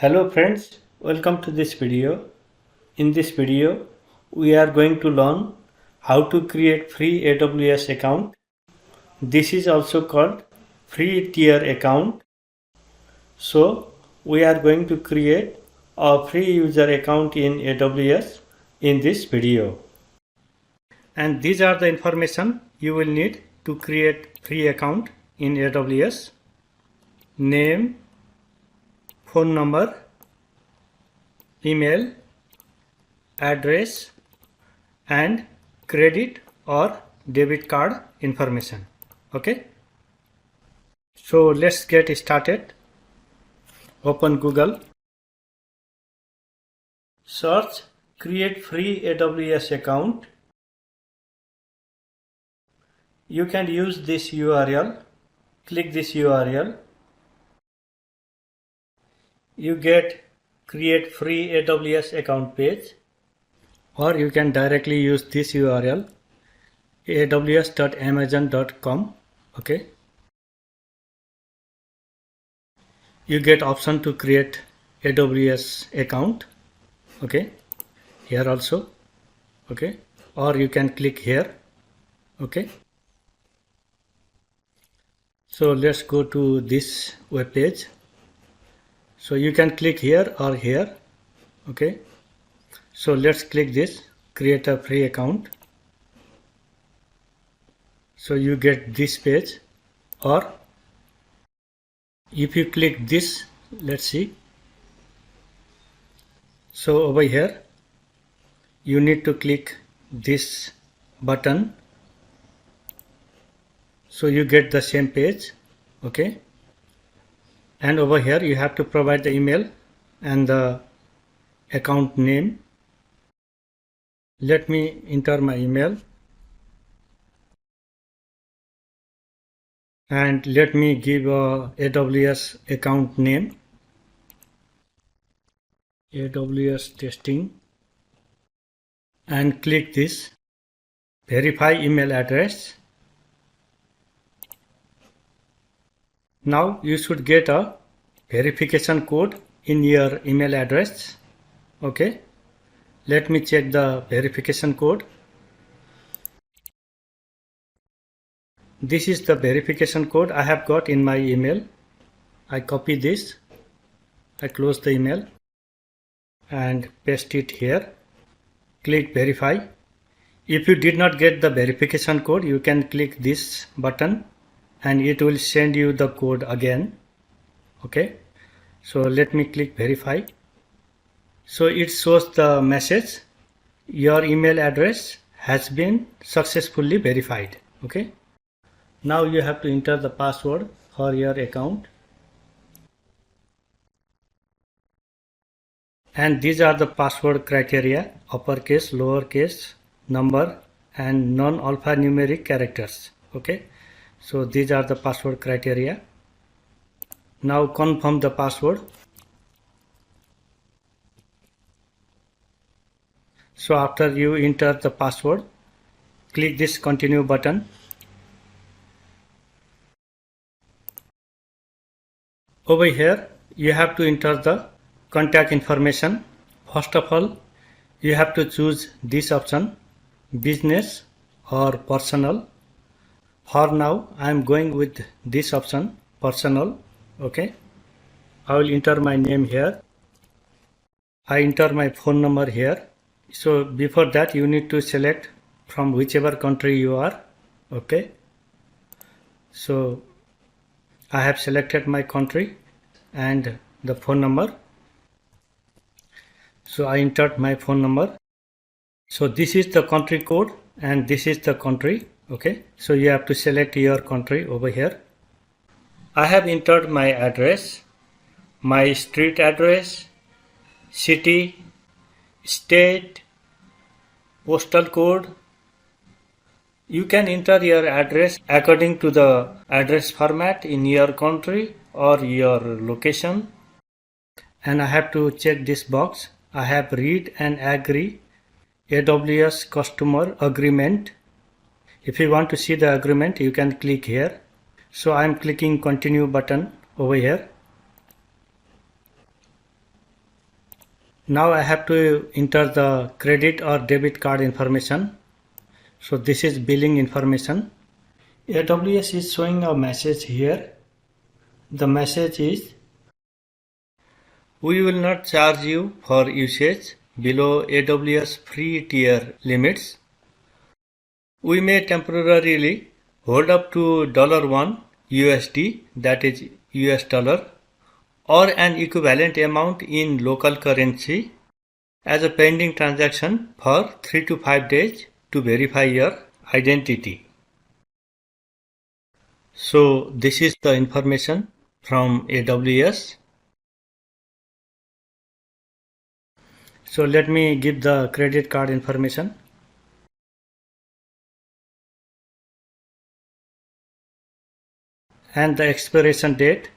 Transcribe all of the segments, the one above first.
Hello friends, welcome to this video. In this video, we are going to learn how to create free AWS account. This is also called free tier account. So we are going to create a free user account in AWS in this video. And these are the information you will need to create free account in AWS. Name, phone number, email, address and credit or debit card information. Okay, so let's get started. Open Google, search create free AWS account. You can use this URL. Click this URL. You get create free AWS account page, or you can directly use this URL aws.amazon.com. okay, you get option to create AWS account. Okay, here also. Okay, or you can click here. Okay, so let's go to this web page. So you can click here or here. Okay, so let's click this create a free account. So you get this page, or if you click this, let's see. So over here you need to click this button, so you get the same page. Okay, and over here you have to provide the email and the account name. Let me enter my email and let me give a AWS account name, AWS testing, and click this verify email address. Now you should get a verification code in your email address. Okay, let me check the verification code. This is the verification code I have got in my email. I copy this, I close the email and paste it here. Click verify. If you did not get the verification code, you can click this button and it will send you the code again. Okay, so let me click verify. So it shows the message your email address has been successfully verified. Okay, now you have to enter the password for your account, and these are the password criteria: uppercase, lowercase, number and non-alphanumeric characters. Okay, so these are the password criteria. Now confirm the password. So after you enter the password, click this continue button. Over here you have to enter the contact information. First of all, you have to choose this option, business or personal. For now I am going with this option, personal. Okay, I will enter my name here. I enter my phone number here. So before that you need to select from whichever country you are. Okay, so I have selected my country and the phone number. So I entered my phone number. So this is the country code and this is the country. Okay, so you have to select your country over here. I have entered my address, my street address, city, state, postal code. You can enter your address according to the address format in your country or your location. And I have to check this box. I have read and agree AWS customer agreement. If you want to see the agreement, you can click here. So I am clicking continue button over here. Now I have to enter the credit or debit card information. So this is billing information. AWS is showing a message here. The message is, we will not charge you for usage below AWS free tier limits. We may temporarily hold up to $1 USD, that is US dollar, or an equivalent amount in local currency as a pending transaction for 3 to 5 days to verify your identity. So this is the information from AWS. So let me give the credit card information. And the expiration date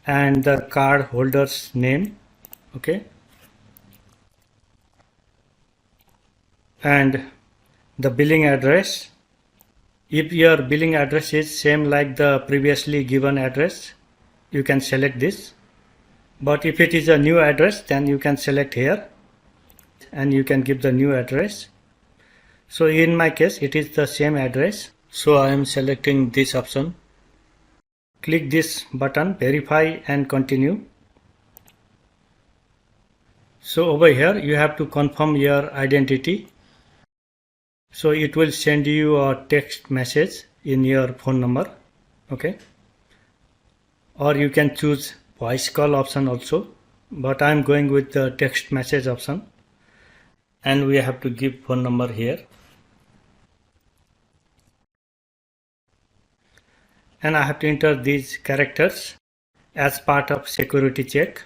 and the card holder's name. Okay. And the billing address. If your billing address is same like the previously given address, you can select this. But if it is a new address, then you can select here and you can give the new address. So in my case, it is the same address. So I am selecting this option. Click this button, verify and continue. So over here, you have to confirm your identity. So it will send you a text message in your phone number. Okay. Or you can choose voice call option also. But I am going with the text message option. And we have to give phone number here. And I have to enter these characters as part of security check.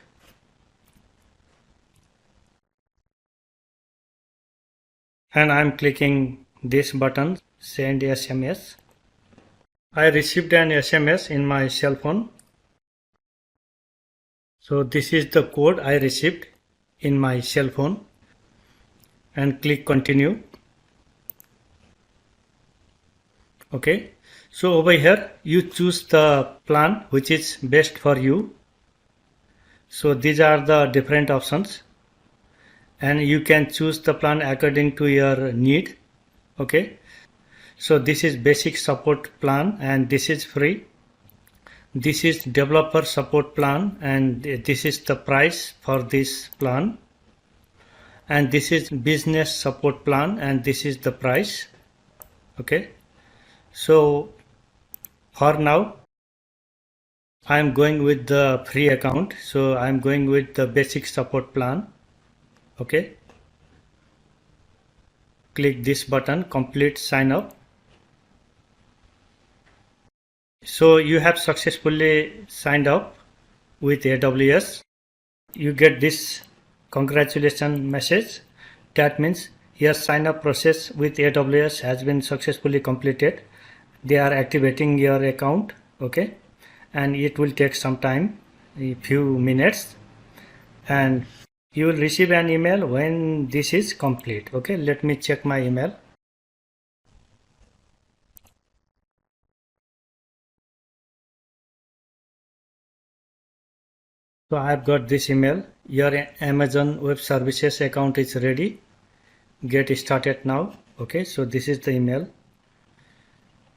And I am clicking this button, send SMS. I received an SMS in my cell phone. So this is the code I received in my cell phone. And click continue. Okay. So over here you choose the plan which is best for you. So these are the different options. And you can choose the plan according to your need. Okay. So this is basic support plan and this is free. This is developer support plan and this is the price for this plan. And this is business support plan and this is the price. Okay. So for now I am going with the free account. So I am going with the basic support plan. Okay. Click this button, complete sign up. So you have successfully signed up with AWS. You get this congratulations message. That means your sign up process with AWS has been successfully completed. They are activating your account. Okay. And it will take some time, a few minutes. And you will receive an email when this is complete. Okay. Let me check my email. So I have got this email. Your Amazon Web Services account is ready. Get started now. Okay, so this is the email.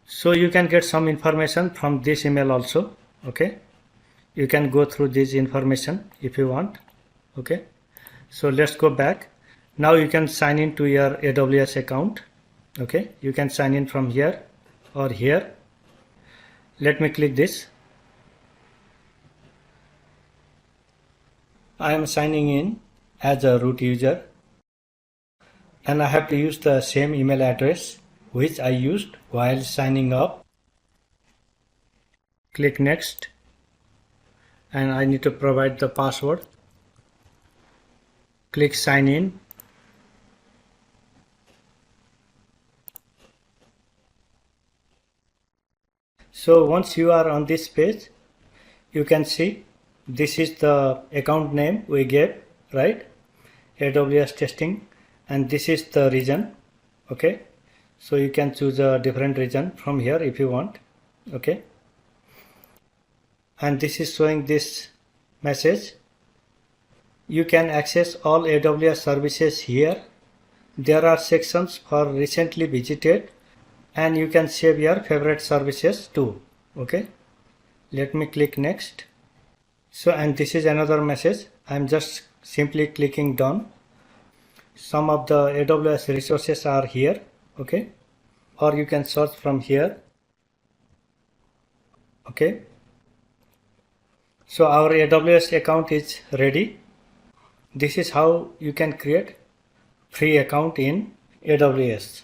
So you can get some information from this email also. Okay, you can go through this information if you want. Okay, so let's go back. Now you can sign in to your AWS account. Okay, you can sign in from here or here. Let me click this. I am signing in as a root user and I have to use the same email address which I used while signing up. Click next and I need to provide the password. Click sign in. So once you are on this page, you can see this is the account name we gave, right? AWS testing, and this is the region. Okay, so you can choose a different region from here if you want. Okay, and this is showing this message. You can access all AWS services here. There are sections for recently visited, and you can save your favorite services too. Okay, let me click next. So, and this is another message. I'm just simply clicking done. Some of the AWS resources are here. Okay, or you can search from here. Okay, so our AWS account is ready. This is how you can create free account in AWS.